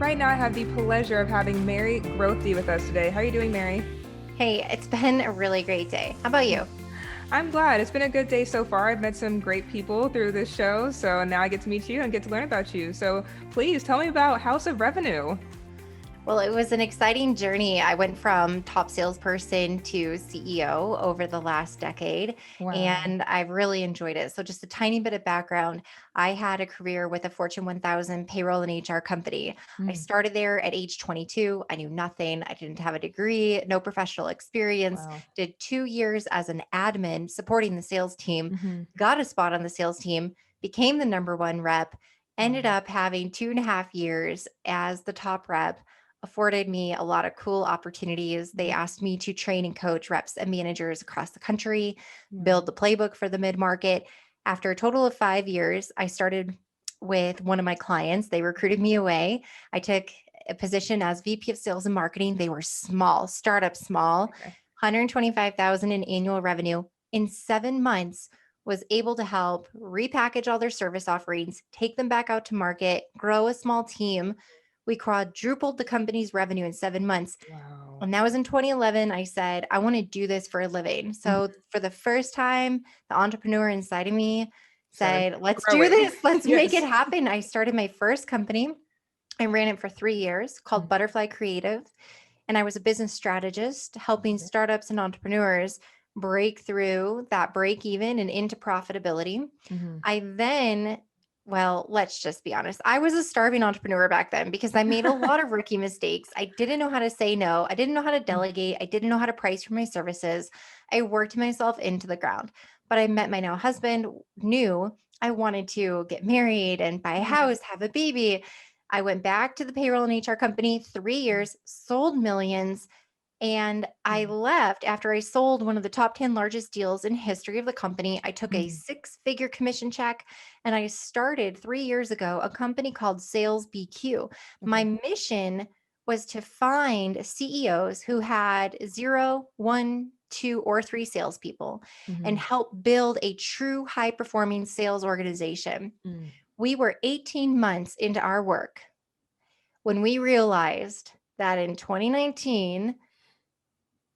Right now, I have the pleasure of having Mary Grothe with us today. How are you doing, Mary? Hey, it's been a really great day. How about you? I'm glad. It's been a good day so far. I've met some great people through this show, so now I get to meet you and get to learn about you. So please tell me about House of Revenue. Well, it was an exciting journey. I went from top salesperson to CEO over the last decade, Wow. and I've really enjoyed it. So, just a tiny bit of background, I had a career with a Fortune 1000 payroll and HR company. I Mm, started there at age 22. I knew nothing, I didn't have a degree, no professional experience, wow. did 2 years as an admin supporting the sales team, Hmm. got a spot on the sales team, became the number one rep, ended Wow. up having 2.5 years as the top rep, afforded me a lot of cool opportunities. They Mhm. asked me to train and coach reps and managers across the country, build Wow. the playbook for the mid market. After a total of 5 years, I started with one of my clients. They recruited me away. I took a position as VP of sales and marketing. They were small, startup small, Okay. 125,000 in annual revenue. In 7 months, was able to help repackage all their service offerings, take them back out to market, grow a small team. We quadrupled the company's revenue in 7 months. Wow. And that was in 2011. I said, I want to do this for a living. Mhm. So for the first time, the entrepreneur inside of me Started said, let's do growing. this. Let's make it Yes. happen. I started my first company. I ran it for 3 years called Mm, Butterfly Creative. And I was a business strategist helping okay. startups and entrepreneurs break through that break even and into profitability. Mhm. I then, well, let's just be honest. I was a starving entrepreneur back then because I made a lot of rookie mistakes. I didn't know how to say no. I didn't know how to Mm, delegate. I didn't know how to price for my services. I worked myself into the ground. But I met my now husband, knew I wanted to get married and buy a mhm, house, have a baby. I went back to the payroll and HR company, three mm, years, sold millions, and I mm, left after I sold one of the top 10 largest deals in history of the company. I took a mhm. six-figure commission check and I started 3 years ago a company called Sales BQ. My Okay. mission was to find CEOs who had zero, one, two, or three salespeople and Mhm. help build a true high performing sales organization. Mm. We were 18 months into our work when we realized that in 2019,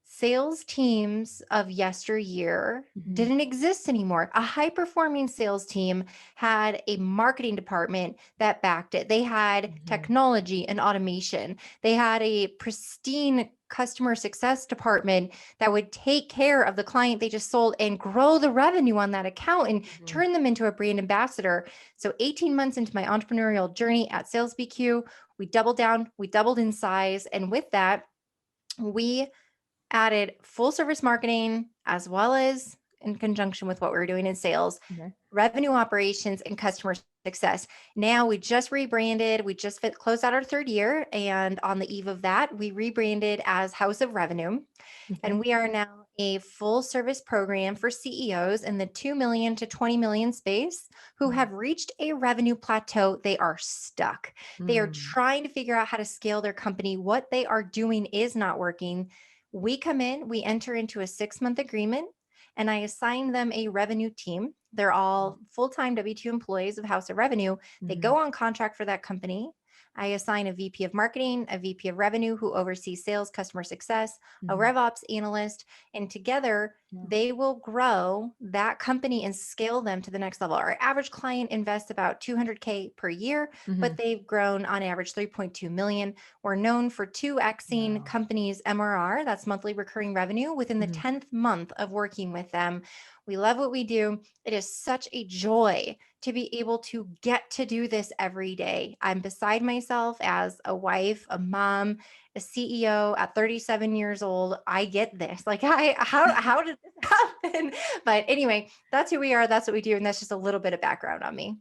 sales teams of yesteryear Mhm. didn't exist anymore. A high performing sales team had a marketing department that backed it. They had Mhm. technology and automation. They had a pristine customer success department that would take care of the client they just sold and grow the revenue on that account and Mhm. turn them into a brand ambassador. So 18 months into my entrepreneurial journey at Sales BQ, we doubled down, we doubled in size. And with that, we added full service marketing as well as in conjunction with what we were doing in sales, Okay. revenue operations, and customer success. Now we just rebranded, we just closed out our third year. And on the eve of that, we rebranded as House of Revenue. Okay. And we are now a full service program for CEOs in the 2 million to 20 million space who Mm. have reached a revenue plateau. They are stuck. They are Mm. trying to figure out how to scale their company. What they are doing is not working. We come in, we enter into a 6 month agreement, and I assign them a revenue team. They're all full time W 2 employees of House of Revenue. They Mhm. go on contract for that company. I assign a VP of marketing, a VP of revenue who oversees sales, customer success, a Mhm. RevOps analyst, and together Wow. they will grow that company and scale them to the next level. Our average client invests about 200K per year, Mhm. but they've grown on average 3.2 million. We're known for 2xing Wow. companies MRR, that's monthly recurring revenue, within the Mhm. 10th month of working with them. We love what we do. It is such a joy to be able to get to do this every day. I'm beside myself as a wife, a mom, a CEO at 37 years old. I get this. Like how did this happen? But anyway, that's who we are, that's what we do, and that's just a little bit of background on me.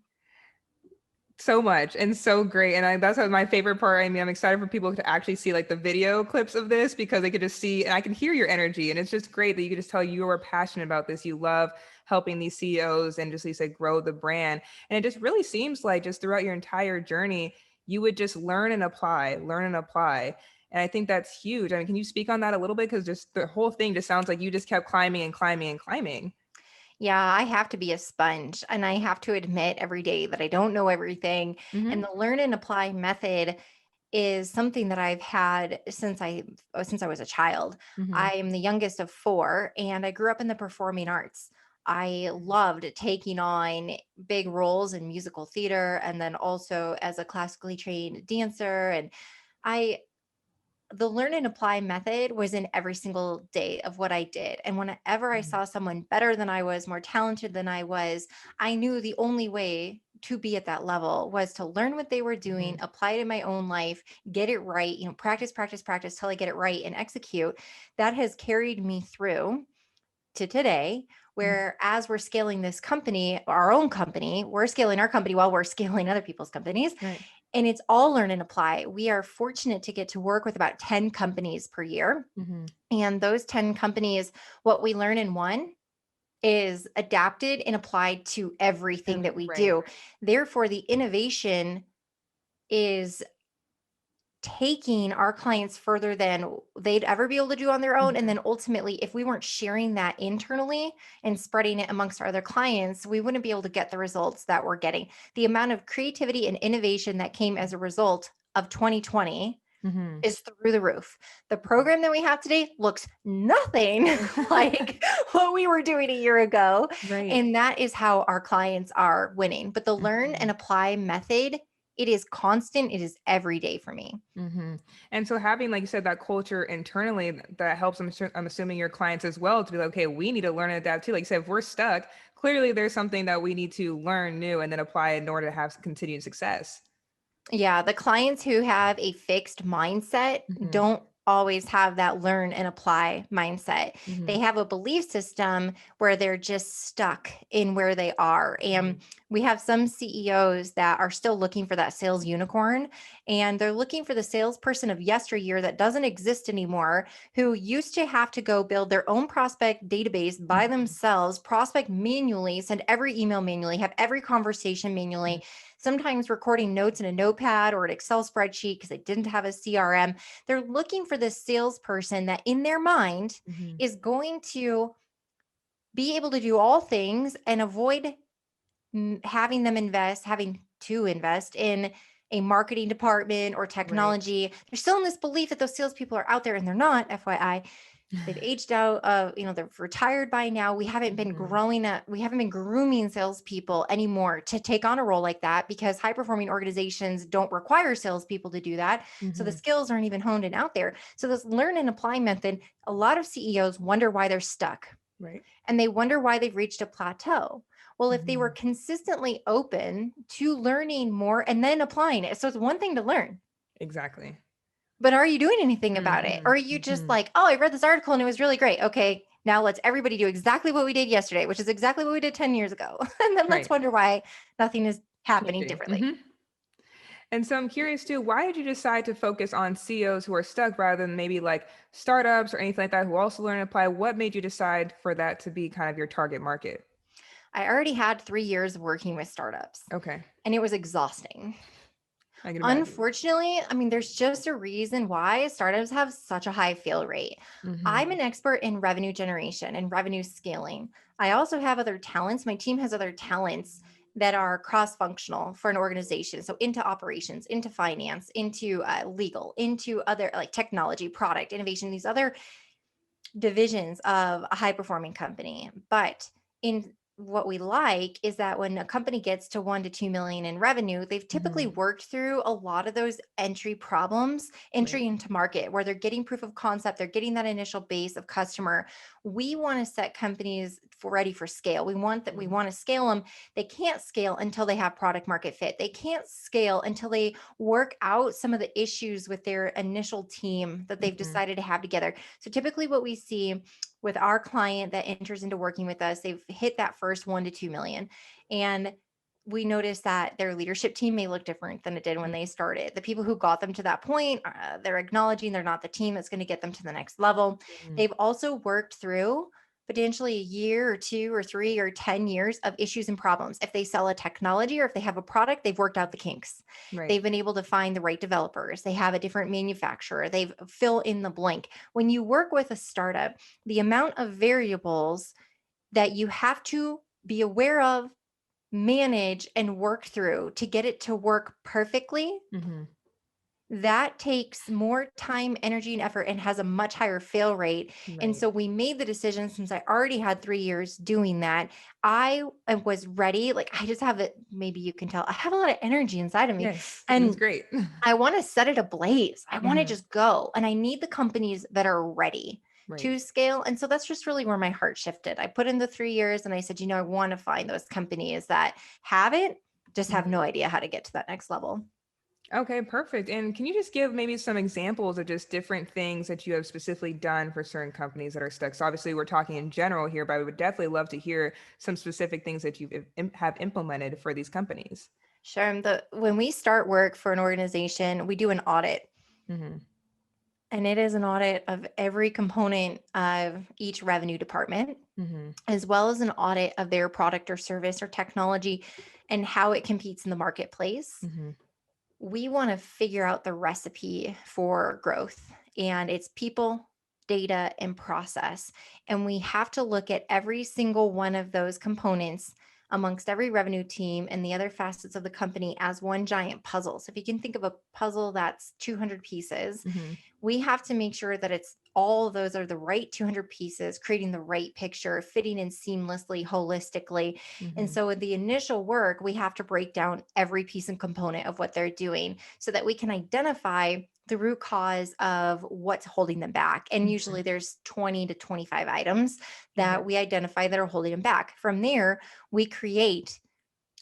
So much and so great. And that's what my favorite part. I mean, I'm excited for people to actually see like the video clips of this because they could just see and I can hear your energy. And it's just great that you can just tell you are passionate about this. You love helping these CEOs and just, you say, grow the brand. And it just really seems like just throughout your entire journey, you would just learn and apply, learn and apply. And I think that's huge. I mean, can you speak on that a little bit? Because just the whole thing just sounds like you just kept climbing and climbing and climbing. Yeah, I have to be a sponge and I have to admit every day that I don't know everything. Mm-hmm. And the learn and apply method is something that I've had since I was a child. Mm-hmm. I am the youngest of four, and I grew up in the performing arts. I loved taking on big roles in musical theater and then also as a classically trained dancer. And I the learn and apply method was in every single day of what I did. And whenever I saw someone better than I was, more talented than I was, I knew the only way to be at that level was to learn what they were doing, Mm-hmm. apply it in my own life, get it right, practice, practice, practice till I get it right and execute. That has carried me through to today, where as we're scaling this company, our own company, we're scaling our company while we're scaling other people's companies. Right. And it's all learn and apply. We are fortunate to get to work with about 10 companies per year. Mm-hmm. And those 10 companies, what we learn in one is adapted and applied to everything that we Right. do. Therefore, the innovation is taking our clients further than they'd ever be able to do on their own. And Mm-hmm. then ultimately, if we weren't sharing that internally and spreading it amongst our other clients, we wouldn't be able to get the results that we're getting. The amount of creativity and innovation that came as a result of 2020 Mm-hmm. is through the roof. The program that we have today looks nothing like what we were doing a year ago. Right. And that is how our clients are winning. But the learn Mm-hmm. and apply method, it is constant, it is every day for me. Mm-hmm. And so having, like you said, that culture internally that helps, I'm assuming your clients as well to be like, okay, we need to learn and adapt too. Like you said, if we're stuck, clearly there's something that we need to learn new and then apply in order to have continued success. Yeah, the clients who have a fixed mindset Mm-hmm. don't always have that learn and apply mindset. Mm-hmm. They have a belief system where they're just stuck in where they are. Mm-hmm. And we have some CEOs that are still looking for that sales unicorn, and they're looking for the salesperson of yesteryear that doesn't exist anymore, who used to have to go build their own prospect database by Mm-hmm. themselves, prospect manually, send every email manually, have every conversation manually, sometimes recording notes in a notepad or an Excel spreadsheet because they didn't have a CRM. They're looking for this salesperson that in their mind Mm-hmm. is going to be able to do all things and avoid having to invest in a marketing department or Right. technology. They're still in this belief that those salespeople are out there and they're not, FYI. They've aged out of, they're retired by now. We haven't been Mm-hmm. growing up, we haven't been grooming salespeople anymore to take on a role like that because high performing organizations don't require salespeople to do that. So the Mm-hmm. skills aren't even honed and out there. So this learn and apply method, a lot of CEOs wonder why they're stuck Right. and they wonder why they've reached a plateau. Well, if they were Mm-hmm. consistently open to learning more and then applying it, so it's one thing to learn, Exactly. but are you doing anything about it? Mm-hmm. Or are you just Mm-hmm. like, oh, I read this article and it was really great. Okay, now let's everybody do exactly what we did yesterday, which is exactly what we did 10 years ago. And then let's Right. wonder why nothing is happening Changing. differently. Mm-hmm. And so I'm curious too, why did you decide to focus on CEOs who are stuck rather than maybe like startups or anything like that who also learn and apply? What made you decide for that to be kind of your target market? I already had 3 years of working with startups Okay. and it was exhausting. I can imagine. Unfortunately, I mean, there's just a reason why startups have such a high fail rate. I'm Mm-hmm. an expert in revenue generation and revenue scaling. I also have other talents. My team has other talents that are cross functional for an organization. So, into operations, into finance, into legal, into other like technology, product, innovation, these other divisions of a high performing company. But in what we like is that when a company gets to 1 to 2 million in revenue, they've typically Mm-hmm. worked through a lot of those entry problems, Right. entry into market, where they're getting proof of concept, they're getting that initial base of customer. We want to set companies ready for scale. We Mm-hmm. want to scale them. They can't scale until they have product market fit. They can't scale until they work out some of the issues with their initial team that they've Mm-hmm. decided to have together. So typically what we see with our client that enters into working with us, they've hit that first 1 to 2 million. And we notice that their leadership team may look different than it did when they started. The people who got them to that point, they're acknowledging they're not the team that's going to get them to the next level. Mm-hmm. They've also worked through potentially a year or 2 or 3 or 10 years of issues and problems. If they sell a technology or if they have a product, they've worked out the kinks. Right. They've been able to find the right developers. They have a different manufacturer. They've fill in the blank. When you work with a startup, the amount of variables that you have to be aware of, manage, and work through to get it to work perfectly Mm-hmm. that takes more time, energy, and effort and has a much higher fail rate. And Right. so we made the decision, since I already had 3 years doing that, I was ready. Like, I just have it. Maybe you can tell I have a lot of energy inside of me. Yes. And it's And great. I want to set it ablaze. I want to Mhm. just go. And I need the companies that are ready Right. to scale. And so that's just really where my heart shifted. I put in the 3 years and I said, I want to find those companies that have it, just have no Mhm. idea how to get to that next level. Okay, perfect. And can you just give maybe some examples of just different things that you have specifically done for certain companies that are stuck? So obviously we're talking in general here, but I would definitely love to hear some specific things that have implemented for these companies. Sure. When we start work for an organization, we do an audit. Mm-hmm. And it is an audit of every component of each revenue department, Mm-hmm. as well as an audit of their product or service or technology and how it competes in the marketplace. Mm-hmm. We want to figure out the recipe for growth, and it's people, data, and process. And we have to look at every single one of those components amongst every revenue team and the other facets of the company as one giant puzzle. So if you can think of a puzzle that's 200 pieces, Mm-hmm. we have to make sure that it's all of those are the right 200 pieces, creating the right picture, fitting in seamlessly, holistically. And Mm-hmm. so, with the initial work, we have to break down every piece and component of what they're doing so that we can identify the root cause of what's holding them back. And Mm-hmm. usually there's 20 to 25 items that Okay. we identify that are holding them back. From there, we create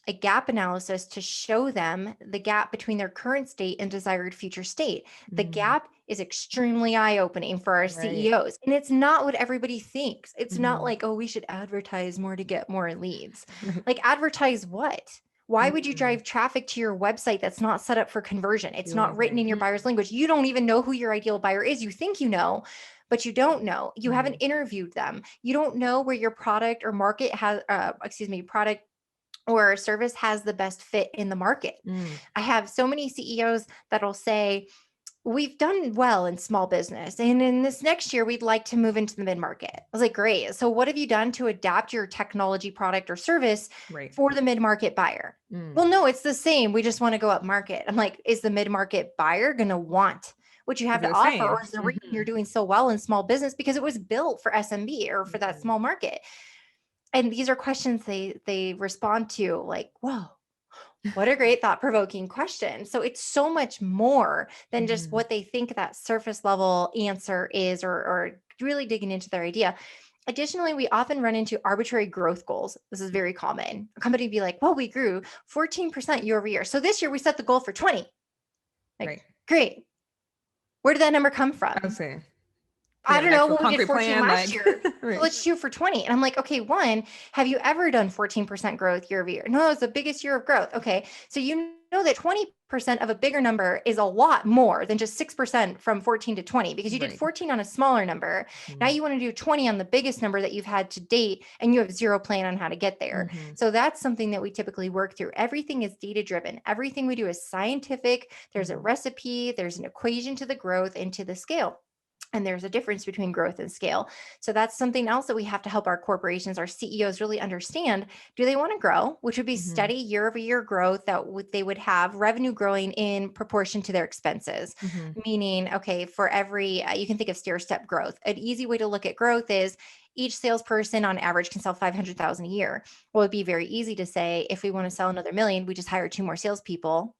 a gap analysis to show them the gap between their current state and desired future state. The Mm-hmm. gap is extremely eye opening for our Right. CEOs. And it's not what everybody thinks. It's not Mm-hmm. like, oh, we should advertise more to get more leads. Right. Like, advertise what? Why would you Mm-hmm. drive traffic to your website that's not set up for conversion? It's Do not written anything. in your buyer's language. You don't even know who your ideal buyer is. You think you know, but you don't know. You haven't Mm-hmm. interviewed them. You don't know where your product or market has, product or service has the best fit in the market. Mm. I have so many CEOs that'll say, we've done well in small business. And in this next year, we'd like to move into the mid market. I was like, great. So, what have you done to adapt your technology product or service Right. for the mid market buyer? Mm. Well, no, it's the same. We just want to go up market. I'm like, is the mid market buyer going to want what you have to The offer? Or same. is the reason Mm-hmm. you're doing so well in small business because it was built for SMB or for that Mm-hmm. small market? And these are questions they respond to like, whoa, what a great thought provoking question. So it's so much more than just Mm-hmm. what they think that surface level answer is, or really digging into their idea. Additionally, we often run into arbitrary growth goals. This is very common. A company be like, well, we grew 14% year over year. So this year we set the goal for 20. Like, Right. great. Where did that number come I would from? say. Do you I have don't an know. actual Well, we did concrete 14 plan? last Like, year. So right. let's shoot for 20. And I'm like, okay, one, have you ever done 14% growth year over year? No, it's the biggest year of growth. Okay. So you know that 20% of a bigger number is a lot more than just 6% from 14 to 20 because you did Right. 14 on a smaller number. Now Mm-hmm. you want to do 20 on the biggest number that you've had to date and you have zero plan on how to get there. Mm-hmm. So that's something that we typically work through. Everything is data driven. Everything we do is scientific. There's a Mm-hmm. recipe, there's an equation to the growth and to the scale. And there's a difference between growth and scale. So that's something else that we have to help our corporations, our CEOs really understand. Do they want to grow, which would be Mm-hmm. steady year over year growth that they would have revenue growing in proportion to their expenses? Mm-hmm. Meaning, okay, for every, you can think of stair step growth. An easy way to look at growth is each salesperson on average can sell 500,000 a year. Well, it'd be very easy to say, if we want to sell another million, we just hire two more salespeople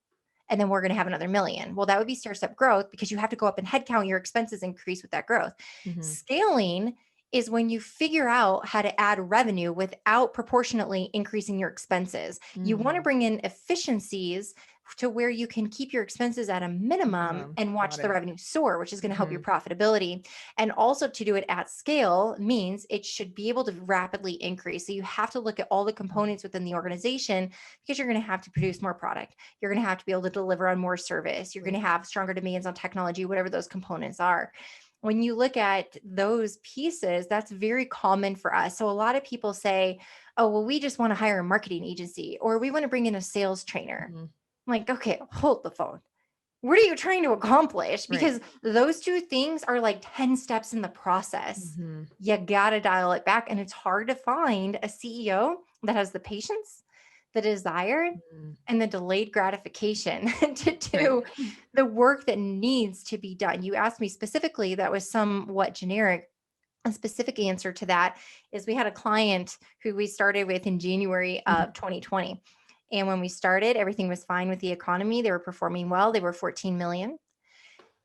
and then we're going to have another million. Well, that would be stair step growth because you have to go up in headcount, your expenses increase with that growth. Mm-hmm. Scaling is when you figure out how to add revenue without proportionately increasing your expenses. You want to Mm. bring in efficiencies to where you can keep your expenses at a minimum Minimum. and watch Got the it. revenue soar, which is going to help your Mm-hmm. profitability. And also to do it at scale means it should be able to rapidly increase. So you have to look at all the components within the organization because you're going to have to produce more product. You're going to have to be able to deliver on more service. You're going to Right. have stronger demands on technology, whatever those components are. When you look at those pieces, that's very common for us. So a lot of people say, oh, well, we just want to hire a marketing agency or we want to bring in a sales trainer. Mm-hmm. I'm like, okay, hold the phone. What are you trying to accomplish? Right. Because those two things are like 10 steps in the process. Mm-hmm. You got to dial it back. And it's hard to find a CEO that has the patience, the desire Mm. and the delayed gratification to Right. do the work that needs to be done. You asked me specifically, that was somewhat generic. A specific answer to that is we had a client who we started with in January Mhm. of 2020. And when we started, everything was fine with the economy. They were performing well. They were 14 million.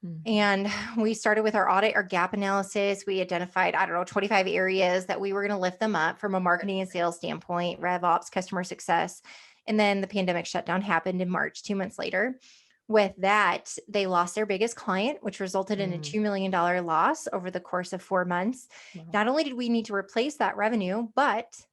Mm. And we started with our audit, our gap analysis. We identified, I don't know, 25 areas that we were going to lift them up from a marketing and sales standpoint, rev ops, customer success. And then the pandemic shutdown happened in March, 2 months later. With that, they lost their biggest client, which resulted in a Mm. $2 million loss over the course of 4 months. Wow. Not only did we need to replace that revenue, but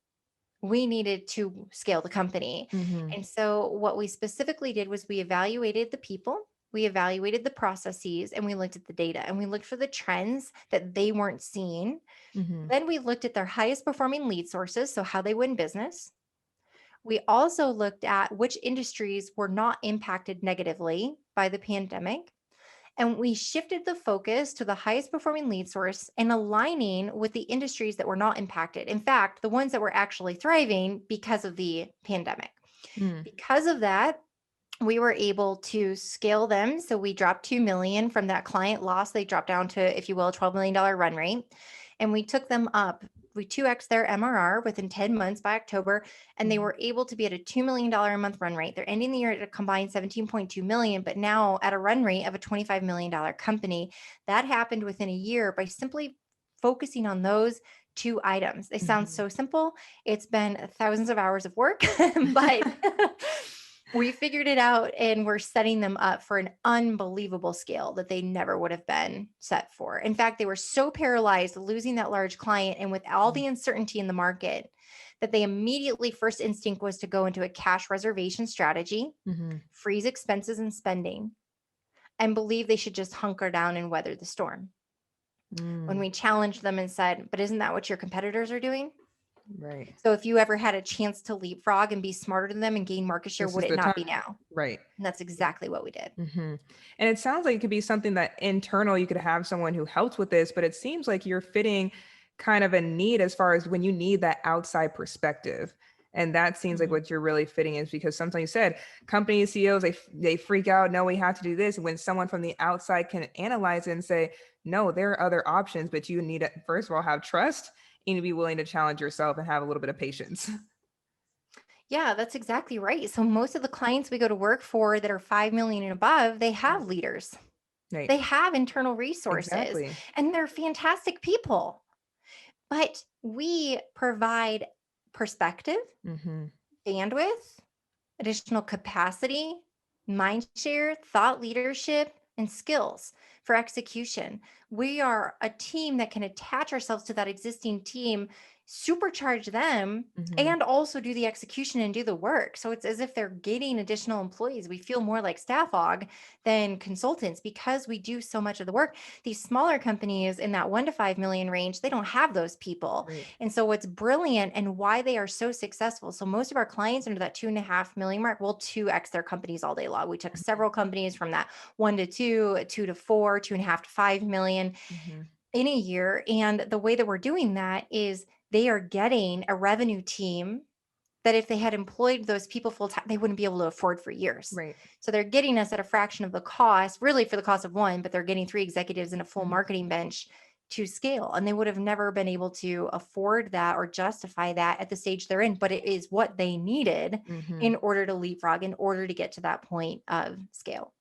we needed to scale the company. Mhm. And so, what we specifically did was we evaluated the people, we evaluated the processes, and we looked at the data and we looked for the trends that they weren't seeing. Mhm. Then we looked at their highest performing lead sources, so how they win business. We also looked at which industries were not impacted negatively by the pandemic. And we shifted the focus to the highest performing lead source and aligning with the industries that were not impacted. In fact, the ones that were actually thriving because of the pandemic. Mm. Because of that, we were able to scale them. So we dropped 2 million from that client loss. They dropped down to, if you will, a $12 million run rate. And we took them up. We 2x their MRR within 10 months by October, and they Mhm. were able to be at a $2 million a month run rate. They're ending the year at a combined 17.2 million, but now at a run rate of a $25 million company. That happened within a year by simply focusing on those two items. They sound Mhm. so simple. It's been thousands of hours of work, but we figured it out and we're setting them up for an unbelievable scale that they never would have been set for. In fact, they were so paralyzed losing that large client and with all Mm. the uncertainty in the market that they immediately first instinct was to go into a cash reservation strategy, Mhm. freeze expenses and spending, and believe they should just hunker down and weather the storm. When Mm. we challenged them and said, "But isn't that what your competitors are doing? Right. So if you ever had a chance to leapfrog and be smarter than them and gain market share, This would is it the time. not be now?" Right. And that's exactly what we did. Mhm. And it sounds like it could be something that internal you could have someone who helps with this, but it seems like you're fitting kind of a need as far as when you need that outside perspective. And that seems like Mhm. what you're really fitting is because sometimes you said company CEOs they freak out, no, we have to do this. When someone from the outside can analyze it and say, no, there are other options, but you need to first of all have trust and be willing to challenge yourself and have a little bit of patience. Yeah, that's exactly right. So most of the clients we go to work for that are 5 million and above, they have leaders. Right. They have internal resources Exactly. and they're fantastic people. But we provide perspective, Hmm. bandwidth, additional capacity, mind share, thought leadership, and skills for execution. We are a team that can attach ourselves to that existing team, supercharge them, Hmm. and also do the execution and do the work. So it's as if they're getting additional employees. We feel more like staff aug than consultants because we do so much of the work. These smaller companies in that 1 to 5 million range, they don't have those people. Right. And so what's brilliant and why they are so successful. So most of our clients under that 2.5 million mark will 2x their companies all day long. We took several companies from that 1 to 2, 2 to 4, 2.5 to 5 million Hmm. in a year. And the way that we're doing that is they are getting a revenue team that if they had employed those people full time, they wouldn't be able to afford for years. Right. So they're getting us at a fraction of the cost, really for the cost of one, but they're getting 3 executives and a full Mhm. marketing bench to scale. And they would have never been able to afford that or justify that at the stage they're in, but it is what they needed Mhm. in order to leapfrog, in order to get to that point of scale.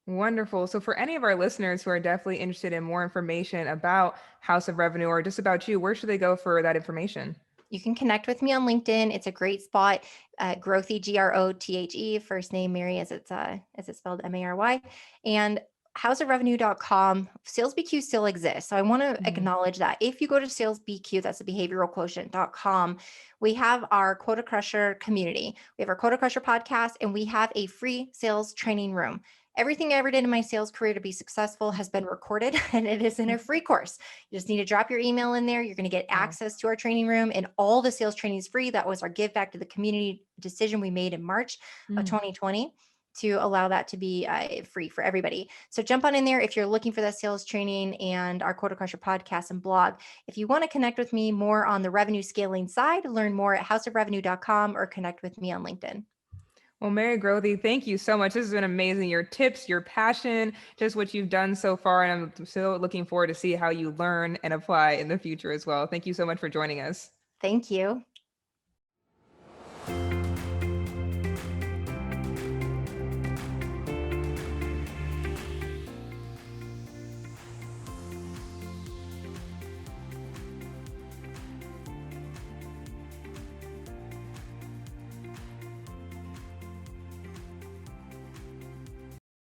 Wonderful. So, for any of our listeners who are definitely interested in more information about House of Revenue or just about you, where should they go for that information? You can connect with me on LinkedIn. It's a great spot. Grothe, Grothe, first name Mary as it's spelled Mary. And houseofrevenue.com. Sales BQ still exists. So I want to Mhm. acknowledge that. If you go to Sales BQ, that's the behavioral quotient.com, we have our Quota Crusher community. We have our Quota Crusher podcast, and we have a free sales training room. Everything I ever did in my sales career to be successful has been recorded, and it is in a free course. You just need to drop your email in there. You're going to get Wow. access to our training room, and all the sales training is free. That was our give back to the community decision we made in March of Mm. 2020. to allow that to be free for everybody. So jump on in there if you're looking for that sales training and our Quota Crusher podcast and blog. If you want to connect with me more on the revenue scaling side, learn more at houseofrevenue.com or connect with me on LinkedIn. Well, Mary Grothe, thank you so much. This has been amazing. Your tips, your passion, just what you've done so far. And I'm so looking forward to see how you learn and apply in the future as well. Thank you so much for joining us. Thank you.